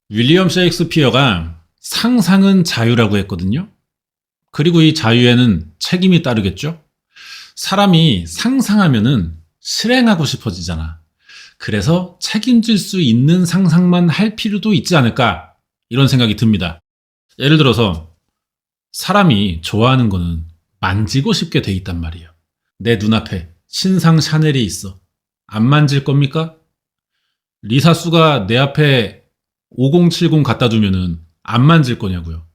윌리엄 셰익스피어가 상상은 자유라고 했거든요. 그리고 이 자유에는 책임이 따르겠죠. 사람이 상상하면은 실행하고 싶어지잖아. 그래서 책임질 수 있는 상상만 할 필요도 있지 않을까, 이런 생각이 듭니다. 예를 들어서 사람이 좋아하는 거는 만지고 싶게 돼 있단 말이에요. 내 눈앞에 신상 샤넬이 있어. 안 만질 겁니까? 리사수가 내 앞에 5070 갖다 두면은 안 만질 거냐고요.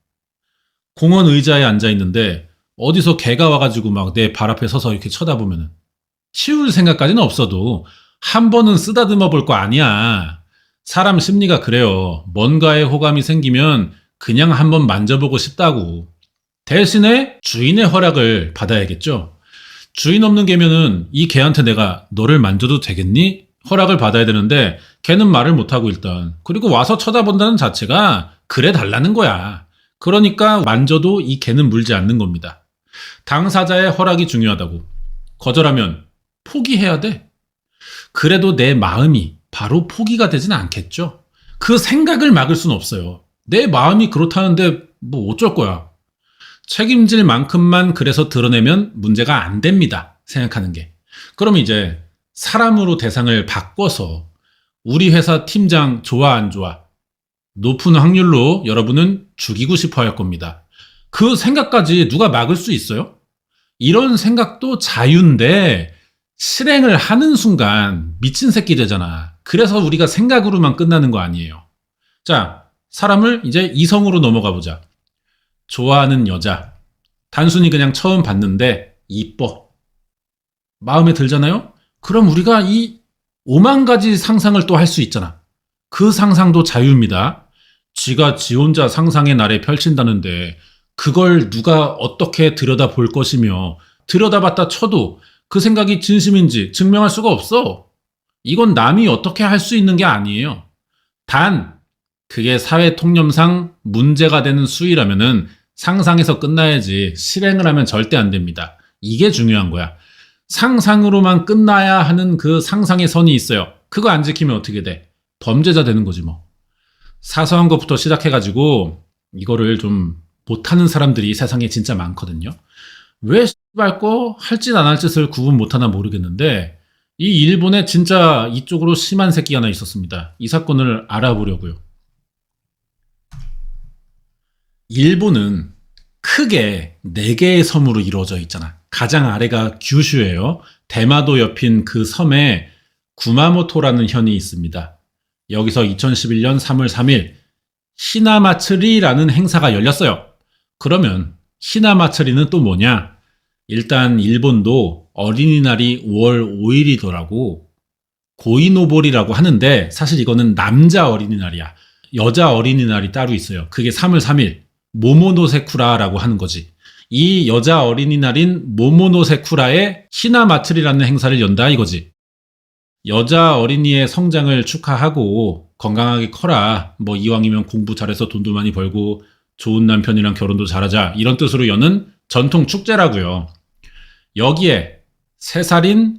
공원 의자에 앉아 있는데 어디서 개가 와가지고 막 내 발 앞에 서서 이렇게 쳐다보면은 치울 생각까지는 없어도 한 번은 쓰다듬어 볼 거 아니야. 사람 심리가 그래요. 뭔가에 호감이 생기면 그냥 한번 만져보고 싶다고. 대신에 주인의 허락을 받아야겠죠. 주인 없는 개면은 이 개한테 내가 너를 만져도 되겠니? 허락을 받아야 되는데 걔는 말을 못하고 일단. 그리고 와서 쳐다본다는 자체가 그래 달라는 거야. 그러니까 만져도 이 개는 물지 않는 겁니다. 당사자의 허락이 중요하다고. 거절하면 포기해야 돼. 그래도 내 마음이 바로 포기가 되진 않겠죠. 그 생각을 막을 순 없어요. 내 마음이 그렇다는데 뭐 어쩔 거야. 책임질 만큼만 그래서 드러내면 문제가 안 됩니다. 생각하는 게. 그럼 이제 사람으로 대상을 바꿔서 우리 회사 팀장 좋아 안 좋아? 높은 확률로 여러분은 죽이고 싶어 할 겁니다. 그 생각까지 누가 막을 수 있어요? 이런 생각도 자유인데 실행을 하는 순간 미친 새끼 되잖아. 그래서 우리가 생각으로만 끝나는 거 아니에요. 자, 사람을 이제 이성으로 넘어가 보자. 좋아하는 여자. 단순히 그냥 처음 봤는데 이뻐. 마음에 들잖아요? 그럼 우리가 이 5만 가지 상상을 또 할 수 있잖아. 그 상상도 자유입니다. 지가 지 혼자 상상의 나래 펼친다는데 그걸 누가 어떻게 들여다볼 것이며 들여다봤다 쳐도 그 생각이 진심인지 증명할 수가 없어. 이건 남이 어떻게 할 수 있는 게 아니에요. 단 그게 사회 통념상 문제가 되는 수위라면은 상상에서 끝나야지 실행을 하면 절대 안 됩니다. 이게 중요한 거야. 상상으로만 끝나야 하는 그 상상의 선이 있어요. 그거 안 지키면 어떻게 돼? 범죄자 되는 거지 뭐. 사소한 것부터 시작해가지고 이거를 좀 못하는 사람들이 세상에 진짜 많거든요. 왜 할 거 할 짓 안 할 짓을 구분 못하나 모르겠는데 이 일본에 진짜 이쪽으로 심한 새끼가 하나 있었습니다. 이 사건을 알아보려고요. 일본은 크게 4개의 섬으로 이루어져 있잖아. 가장 아래가 규슈예요. 대마도 옆인 그 섬에 구마모토라는 현이 있습니다. 여기서 2011년 3월 3일 히나마츠리라는 행사가 열렸어요. 그러면 히나마츠리는 또 뭐냐? 일단 일본도 어린이날이 5월 5일이더라고. 고이노보리라고 하는데 사실 이거는 남자 어린이날이야. 여자 어린이날이 따로 있어요. 그게 3월 3일 모모노세쿠라라고 하는 거지. 이 여자 어린이날인 모모노세쿠라의 히나마츠리라는 행사를 연다 이거지. 여자 어린이의 성장을 축하하고 건강하게 커라. 뭐 이왕이면 공부 잘해서 돈도 많이 벌고 좋은 남편이랑 결혼도 잘하자. 이런 뜻으로 여는 전통 축제라고요. 여기에 3살인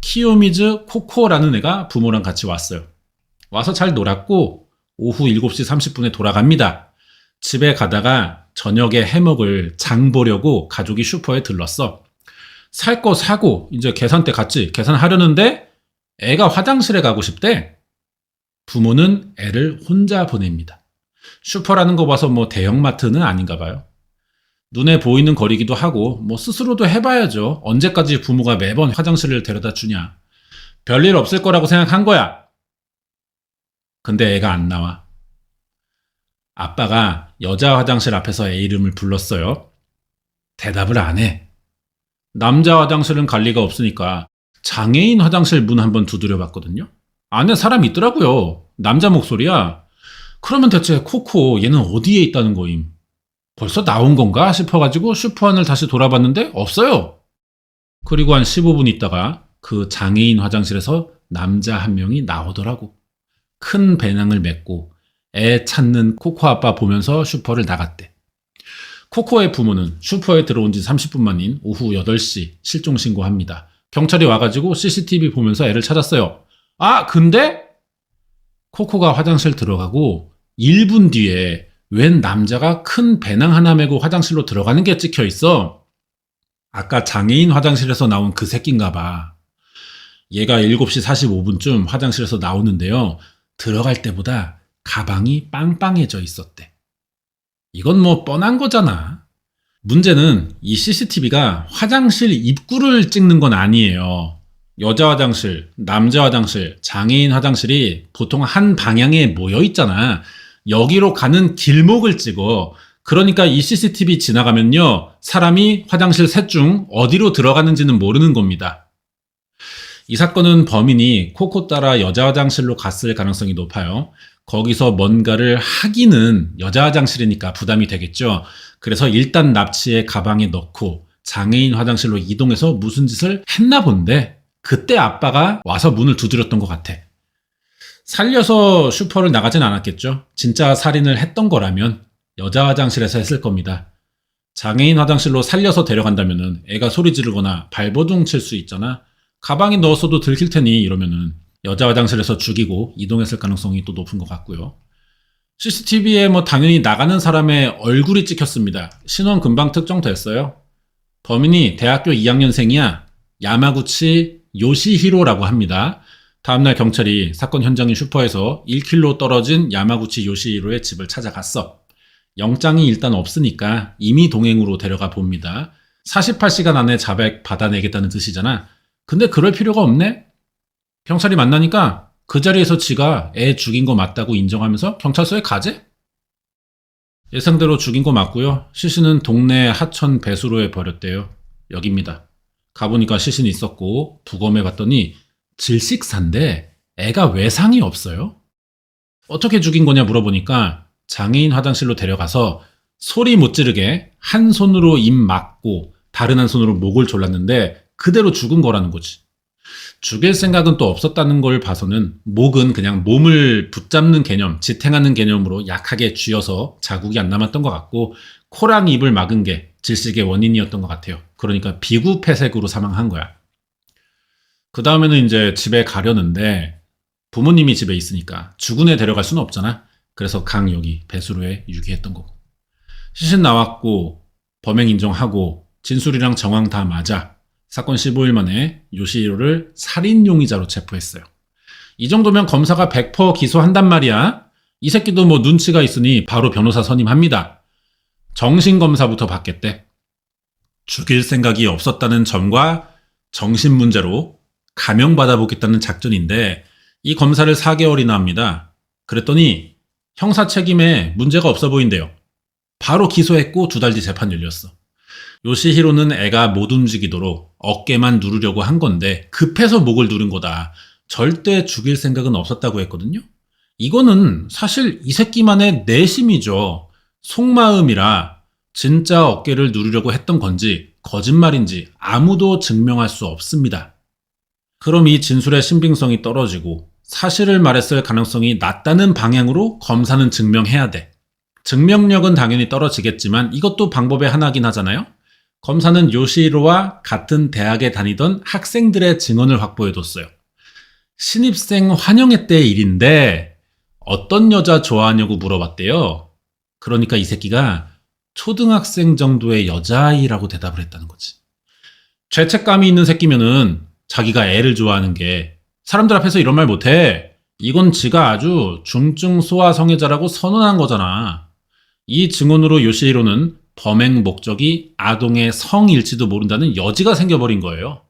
키요미즈 코코라는 애가 부모랑 같이 왔어요. 와서 잘 놀았고 오후 7시 30분에 돌아갑니다. 집에 가다가 저녁에 해먹을 장 보려고 가족이 슈퍼에 들렀어. 살 거 사고 이제 계산대 같이 계산하려는데 애가 화장실에 가고 싶대. 부모는 애를 혼자 보냅니다. 슈퍼라는 거 봐서 뭐 대형마트는 아닌가 봐요. 눈에 보이는 거리기도 하고 뭐 스스로도 해봐야죠. 언제까지 부모가 매번 화장실을 데려다 주냐. 별일 없을 거라고 생각한 거야. 근데 애가 안 나와. 아빠가 여자 화장실 앞에서 애 이름을 불렀어요. 대답을 안 해. 남자 화장실은 갈 리가 없으니까 장애인 화장실 문 한번 두드려 봤거든요. 안에 사람 있더라고요. 남자 목소리야. 그러면 대체 코코 얘는 어디에 있다는 거임? 벌써 나온 건가 싶어가지고 슈퍼 안을 다시 돌아봤는데 없어요. 그리고 한 15분 있다가 그 장애인 화장실에서 남자 한 명이 나오더라고. 큰 배낭을 메고 애 찾는 코코 아빠 보면서 슈퍼를 나갔대. 코코의 부모는 슈퍼에 들어온 지 30분 만인 오후 8시 실종 신고합니다. 경찰이 와가지고 CCTV 보면서 애를 찾았어요. 아, 근데 코코가 화장실 들어가고 1분 뒤에 웬 남자가 큰 배낭 하나 메고 화장실로 들어가는 게 찍혀 있어. 아까 장애인 화장실에서 나온 그 새끼인가 봐. 얘가 7시 45분쯤 화장실에서 나오는데요. 들어갈 때보다 가방이 빵빵해져 있었대. 이건 뭐 뻔한 거잖아. 문제는 이 CCTV가 화장실 입구를 찍는 건 아니에요. 여자 화장실, 남자 화장실, 장애인 화장실이 보통 한 방향에 모여 있잖아. 여기로 가는 길목을 찍어. 그러니까 이 CCTV 지나가면요, 사람이 화장실 셋 중 어디로 들어가는지는 모르는 겁니다. 이 사건은 범인이 코코 따라 여자 화장실로 갔을 가능성이 높아요. 거기서 뭔가를 하기는 여자 화장실이니까 부담이 되겠죠. 그래서 일단 납치해 가방에 넣고 장애인 화장실로 이동해서 무슨 짓을 했나 본데, 그때 아빠가 와서 문을 두드렸던 것 같아. 살려서 슈퍼를 나가진 않았겠죠. 진짜 살인을 했던 거라면 여자 화장실에서 했을 겁니다. 장애인 화장실로 살려서 데려간다면은 애가 소리 지르거나 발버둥 칠 수 있잖아. 가방에 넣었어도 들킬 테니 이러면은 여자 화장실에서 죽이고 이동했을 가능성이 또 높은 것 같고요. CCTV에 뭐 당연히 나가는 사람의 얼굴이 찍혔습니다. 신원 금방 특정됐어요. 범인이 대학교 2학년생이야. 야마구치 요시히로라고 합니다. 다음날 경찰이 사건 현장인 슈퍼에서 1km 떨어진 야마구치 요시히로의 집을 찾아갔어. 영장이 일단 없으니까 임의 동행으로 데려가 봅니다. 48시간 안에 자백 받아내겠다는 뜻이잖아. 근데 그럴 필요가 없네? 경찰이 만나니까 그 자리에서 지가 애 죽인 거 맞다고 인정하면서 경찰서에 가재? 예상대로 죽인 거 맞고요. 시신은 동네 하천 배수로에 버렸대요. 여기입니다. 가보니까 시신이 있었고 부검해 봤더니 질식사인데 애가 외상이 없어요. 어떻게 죽인 거냐 물어보니까 장애인 화장실로 데려가서 소리 못 지르게 한 손으로 입 막고 다른 한 손으로 목을 졸랐는데 그대로 죽은 거라는 거지. 죽일 생각은 또 없었다는 걸 봐서는 목은 그냥 몸을 붙잡는 개념, 지탱하는 개념으로 약하게 쥐어서 자국이 안 남았던 것 같고, 코랑 입을 막은 게 질식의 원인이었던 것 같아요. 그러니까 비구폐색으로 사망한 거야. 그 다음에는 이제 집에 가려는데 부모님이 집에 있으니까 죽은 애 데려갈 수는 없잖아. 그래서 강 여기 배수로에 유기했던 거고. 시신 나왔고 범행 인정하고 진술이랑 정황 다 맞아. 사건 15일 만에 요시히로를 살인 용의자로 체포했어요. 이 정도면 검사가 100% 기소한단 말이야. 이 새끼도 뭐 눈치가 있으니 바로 변호사 선임합니다. 정신검사부터 받겠대. 죽일 생각이 없었다는 점과 정신 문제로 감형받아보겠다는 작전인데 이 검사를 4개월이나 합니다. 그랬더니 형사 책임에 문제가 없어 보인대요. 바로 기소했고 2달 뒤 재판 열렸어. 요시히로는 애가 못 움직이도록 어깨만 누르려고 한 건데 급해서 목을 누른 거다. 절대 죽일 생각은 없었다고 했거든요. 이거는 사실 이 새끼만의 내심이죠. 속마음이라 진짜 어깨를 누르려고 했던 건지 거짓말인지 아무도 증명할 수 없습니다. 그럼 이 진술의 신빙성이 떨어지고 사실을 말했을 가능성이 낮다는 방향으로 검사는 증명해야 돼. 증명력은 당연히 떨어지겠지만 이것도 방법의 하나긴 하잖아요. 검사는 요시히로와 같은 대학에 다니던 학생들의 증언을 확보해뒀어요. 신입생 환영회 때의 일인데 어떤 여자 좋아하냐고 물어봤대요. 그러니까 이 새끼가 초등학생 정도의 여자아이라고 대답을 했다는 거지. 죄책감이 있는 새끼면은 자기가 애를 좋아하는 게 사람들 앞에서 이런 말 못해. 이건 지가 아주 중증 소아 성애자라고 선언한 거잖아. 이 증언으로 요시히로는 범행 목적이 아동의 성일지도 모른다는 여지가 생겨버린 거예요.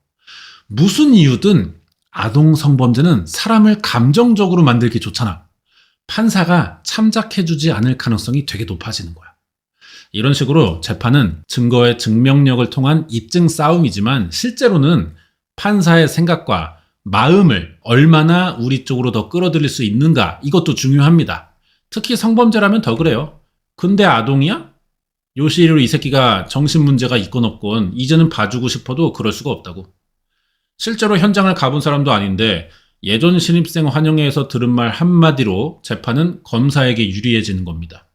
무슨 이유든 아동 성범죄는 사람을 감정적으로 만들기 좋잖아. 판사가 참작해주지 않을 가능성이 되게 높아지는 거야. 이런 식으로 재판은 증거의 증명력을 통한 입증 싸움이지만 실제로는 판사의 생각과 마음을 얼마나 우리 쪽으로 더 끌어들일 수 있는가, 이것도 중요합니다. 특히 성범죄라면 더 그래요. 근데 아동이야? 요시히로 이 새끼가 정신문제가 있건 없건 이제는 봐주고 싶어도 그럴 수가 없다고. 실제로 현장을 가본 사람도 아닌데 예전 신입생 환영회에서 들은 말 한마디로 재판은 검사에게 유리해지는 겁니다.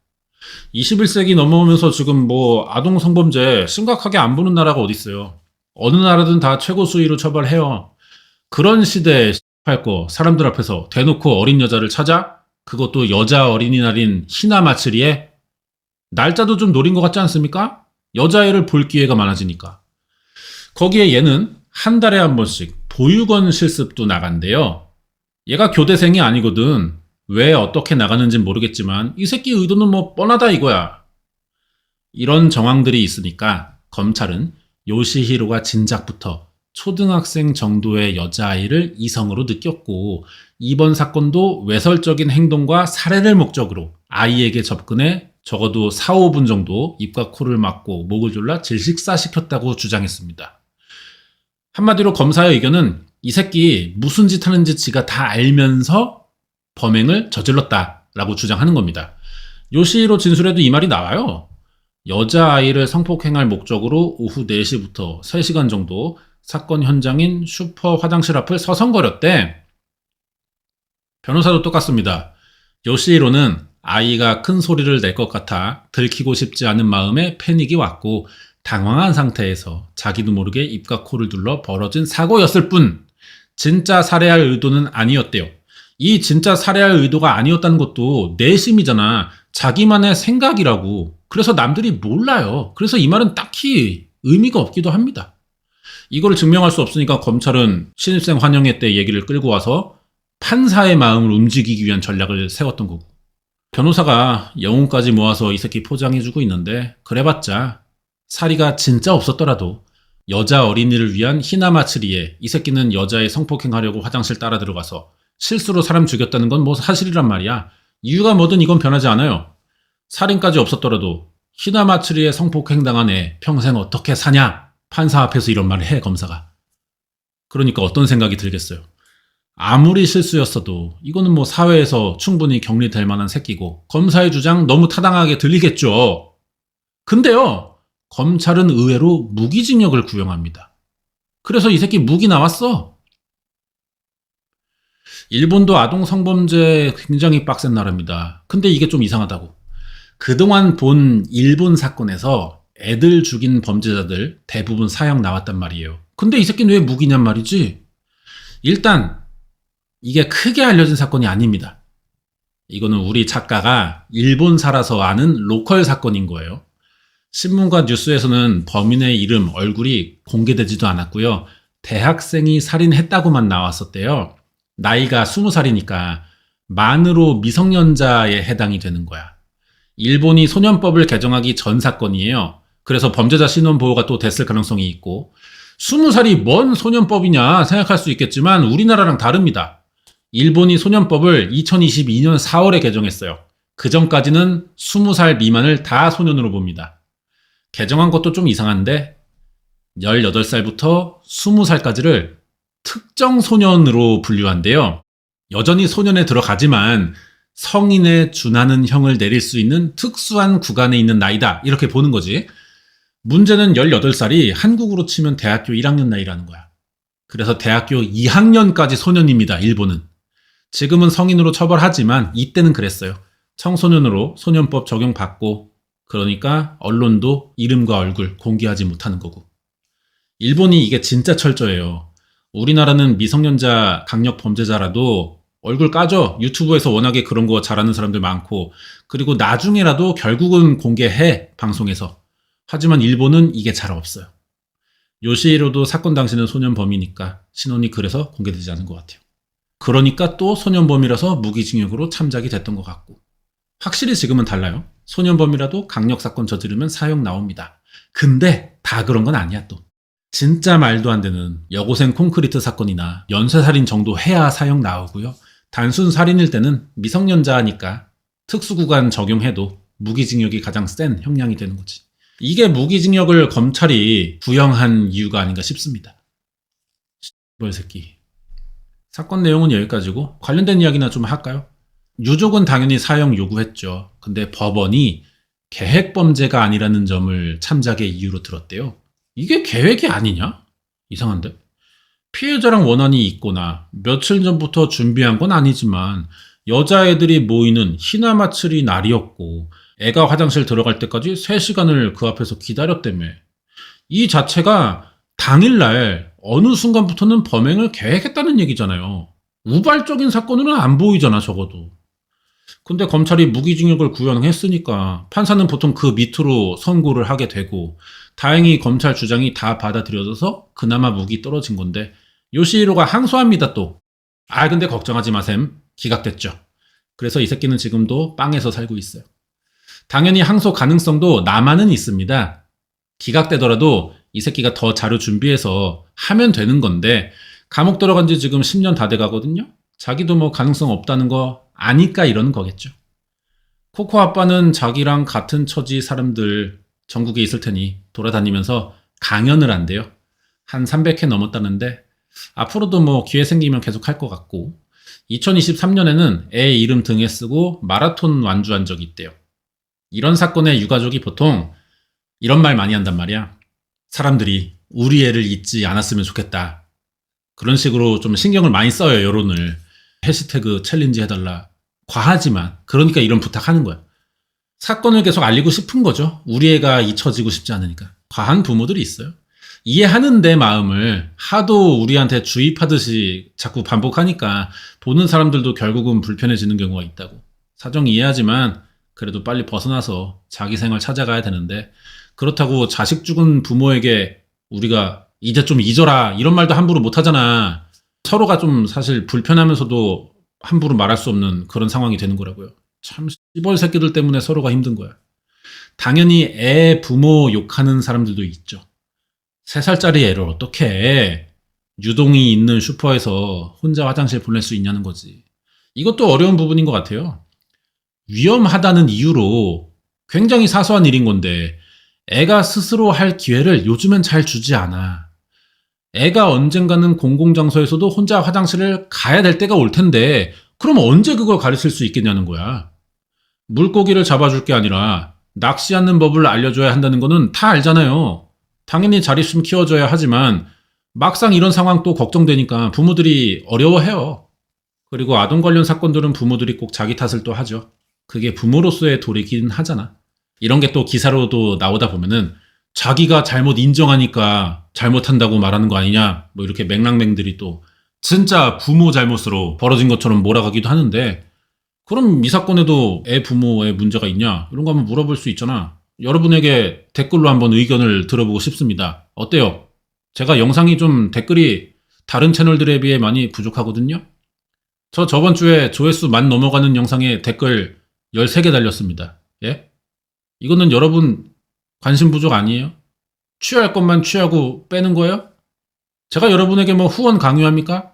21세기 넘어오면서 지금 뭐 아동 성범죄 심각하게 안 보는 나라가 어딨어요. 어느 나라든 다 최고 수위로 처벌해요. 그런 시대에 할 거 사람들 앞에서 대놓고 어린 여자를 찾아? 그것도 여자 어린이날인 희나마츠리에 날짜도 좀 노린 것 같지 않습니까? 여자애를 볼 기회가 많아지니까. 거기에 얘는 한 달에 한 번씩 보육원 실습도 나간대요. 얘가 교대생이 아니거든. 왜 어떻게 나가는진 모르겠지만 이 새끼 의도는 뭐 뻔하다 이거야. 이런 정황들이 있으니까 검찰은 요시히로가 진작부터 초등학생 정도의 여자아이를 이성으로 느꼈고 이번 사건도 외설적인 행동과 살해를 목적으로 아이에게 접근해 적어도 4, 5분 정도 입과 코를 막고 목을 졸라 질식사시켰다고 주장했습니다. 한마디로 검사의 의견은 이 새끼 무슨 짓 하는지 지가 다 알면서 범행을 저질렀다라고 주장하는 겁니다. 요시히로 진술에도 이 말이 나와요. 여자아이를 성폭행할 목적으로 오후 4시부터 3시간 정도 사건 현장인 슈퍼 화장실 앞을 서성거렸대. 변호사도 똑같습니다. 요시히로는 아이가 큰 소리를 낼 것 같아 들키고 싶지 않은 마음에 패닉이 왔고 당황한 상태에서 자기도 모르게 입과 코를 둘러 벌어진 사고였을 뿐 진짜 살해할 의도는 아니었대요. 이 진짜 살해할 의도가 아니었다는 것도 내심이잖아. 자기만의 생각이라고. 그래서 남들이 몰라요. 그래서 이 말은 딱히 의미가 없기도 합니다. 이거를 증명할 수 없으니까 검찰은 신입생 환영회 때 얘기를 끌고 와서 판사의 마음을 움직이기 위한 전략을 세웠던 거고. 변호사가 영혼까지 모아서 이 새끼 포장해주고 있는데 그래봤자 사리가 진짜 없었더라도 여자 어린이를 위한 희나마츠리에 이 새끼는 여자의 성폭행하려고 화장실 따라 들어가서 실수로 사람 죽였다는 건 뭐 사실이란 말이야. 이유가 뭐든 이건 변하지 않아요. 살인까지 없었더라도 희나마츠리에 성폭행당한 애 평생 어떻게 사냐? 판사 앞에서 이런 말을 해, 검사가. 그러니까 어떤 생각이 들겠어요. 아무리 실수였어도 이거는 뭐 사회에서 충분히 격리될 만한 새끼고 검사의 주장 너무 타당하게 들리겠죠. 근데요, 검찰은 의외로 무기징역을 구형합니다. 그래서 이 새끼 무기 나왔어. 일본도 아동 성범죄 굉장히 빡센 나라입니다. 근데 이게 좀 이상하다고. 그동안 본 일본 사건에서 애들 죽인 범죄자들 대부분 사형 나왔단 말이에요. 근데 이 새끼는 왜 무기냔 말이지? 일단 이게 크게 알려진 사건이 아닙니다. 이거는 우리 작가가 일본 살아서 아는 로컬 사건인 거예요. 신문과 뉴스에서는 범인의 이름, 얼굴이 공개되지도 않았고요. 대학생이 살인했다고만 나왔었대요. 나이가 20살이니까 만으로 미성년자에 해당이 되는 거야. 일본이 소년법을 개정하기 전 사건이에요. 그래서 범죄자 신원 보호가 또 됐을 가능성이 있고 20살이 뭔 소년법이냐 생각할 수 있겠지만 우리나라랑 다릅니다. 일본이 소년법을 2022년 4월에 개정했어요. 그 전까지는 20살 미만을 다 소년으로 봅니다. 개정한 것도 좀 이상한데 18살부터 20살까지를 특정 소년으로 분류한대요. 여전히 소년에 들어가지만 성인에 준하는 형을 내릴 수 있는 특수한 구간에 있는 나이다. 이렇게 보는 거지. 문제는 18살이 한국으로 치면 대학교 1학년 나이라는 거야. 그래서 대학교 2학년까지 소년입니다. 일본은. 지금은 성인으로 처벌하지만 이때는 그랬어요. 청소년으로 소년법 적용받고 그러니까 언론도 이름과 얼굴 공개하지 못하는 거고. 일본이 이게 진짜 철저해요. 우리나라는 미성년자 강력 범죄자라도 얼굴 까져. 유튜브에서 워낙에 그런 거 잘하는 사람들 많고 그리고 나중에라도 결국은 공개해 방송에서. 하지만 일본은 이게 잘 없어요. 요시히로도 사건 당시는 소년범이니까 신원이 그래서 공개되지 않은 것 같아요. 그러니까 또 소년범이라서 무기징역으로 참작이 됐던 것 같고. 확실히 지금은 달라요. 소년범이라도 강력사건 저지르면 사형 나옵니다. 근데 다 그런 건 아니야 또. 진짜 말도 안 되는 여고생 콘크리트 사건이나 연쇄살인 정도 해야 사형 나오고요. 단순 살인일 때는 미성년자니까 특수구간 적용해도 무기징역이 가장 센 형량이 되는 거지. 이게 무기징역을 검찰이 구형한 이유가 아닌가 싶습니다. 뭘 새끼. 사건 내용은 여기까지고 관련된 이야기나 좀 할까요? 유족은 당연히 사형 요구했죠. 근데 법원이 계획범죄가 아니라는 점을 참작의 이유로 들었대요. 이게 계획이 아니냐? 이상한데? 피해자랑 원한이 있거나 며칠 전부터 준비한 건 아니지만 여자애들이 모이는 희나마츠리 날이었고 애가 화장실 들어갈 때까지 3시간을 그 앞에서 기다렸다며. 이 자체가 당일날 어느 순간부터는 범행을 계획했다는 얘기잖아요. 우발적인 사건으로는 안 보이잖아 적어도. 근데 검찰이 무기징역을 구형했으니까 판사는 보통 그 밑으로 선고를 하게 되고, 다행히 검찰 주장이 다 받아들여져서 그나마 무기 떨어진 건데, 요시히로가 항소합니다 또. 근데 걱정하지 마셈. 기각됐죠. 그래서 이 새끼는 지금도 빵에서 살고 있어요. 당연히 항소 가능성도 남아는 있습니다. 기각되더라도 이 새끼가 더 자료 준비해서 하면 되는 건데, 감옥 들어간 지 지금 10년 다 돼가거든요. 자기도 뭐 가능성 없다는 거 아니까 이러는 거겠죠. 코코 아빠는 자기랑 같은 처지 사람들 전국에 있을 테니 돌아다니면서 강연을 한대요. 한 300회 넘었다는데 앞으로도 뭐 기회 생기면 계속 할 것 같고, 2023년에는 애 이름 등에 쓰고 마라톤 완주한 적이 있대요. 이런 사건에 유가족이 보통 이런 말 많이 한단 말이야. 사람들이 우리 애를 잊지 않았으면 좋겠다. 그런 식으로 좀 신경을 많이 써요, 여론을. 해시태그 챌린지 해달라. 과하지만 그러니까 이런 부탁하는 거야. 사건을 계속 알리고 싶은 거죠. 우리 애가 잊혀지고 싶지 않으니까. 과한 부모들이 있어요. 이해하는 내 마음을 하도 우리한테 주입하듯이 자꾸 반복하니까 보는 사람들도 결국은 불편해지는 경우가 있다고. 사정 이해하지만 그래도 빨리 벗어나서 자기 생활 찾아가야 되는데, 그렇다고 자식 죽은 부모에게 우리가 이제 좀 잊어라 이런 말도 함부로 못 하잖아. 서로가 좀 사실 불편하면서도 함부로 말할 수 없는 그런 상황이 되는 거라고요. 참 씨벌 새끼들 때문에 서로가 힘든 거야. 당연히 애 부모 욕하는 사람들도 있죠. 3살짜리 애를 어떻게 유동이 있는 슈퍼에서 혼자 화장실 보낼 수 있냐는 거지. 이것도 어려운 부분인 것 같아요. 위험하다는 이유로 굉장히 사소한 일인 건데 애가 스스로 할 기회를 요즘엔 잘 주지 않아. 애가 언젠가는 공공장소에서도 혼자 화장실을 가야 될 때가 올 텐데 그럼 언제 그걸 가르칠 수 있겠냐는 거야. 물고기를 잡아줄 게 아니라 낚시하는 법을 알려줘야 한다는 거는 다 알잖아요. 당연히 잘 있으면 키워줘야 하지만 막상 이런 상황 또 걱정되니까 부모들이 어려워해요. 그리고 아동 관련 사건들은 부모들이 꼭 자기 탓을 또 하죠. 그게 부모로서의 도리긴 하잖아. 이런 게 또 기사로도 나오다 보면은 자기가 잘못 인정하니까 잘못한다고 말하는 거 아니냐, 뭐 이렇게 맹랑맹들이 또 진짜 부모 잘못으로 벌어진 것처럼 몰아가기도 하는데, 그럼 이 사건에도 애 부모의 문제가 있냐 이런 거 한번 물어볼 수 있잖아. 여러분에게 댓글로 한번 의견을 들어보고 싶습니다. 어때요? 제가 영상이 좀 댓글이 다른 채널들에 비해 많이 부족하거든요. 저 저번 주에 조회수 10,000 넘어가는 영상에 댓글 13개 달렸습니다. 예? 이거는 여러분 관심 부족 아니에요? 취할 것만 취하고 빼는 거예요? 제가 여러분에게 뭐 후원 강요합니까?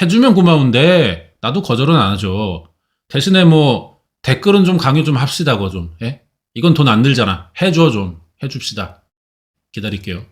해주면 고마운데 나도 거절은 안 하죠. 대신에 뭐 댓글은 좀 강요 좀 합시다, 거 좀. 예? 이건 돈 안 들잖아. 해줘 좀. 해줍시다. 기다릴게요.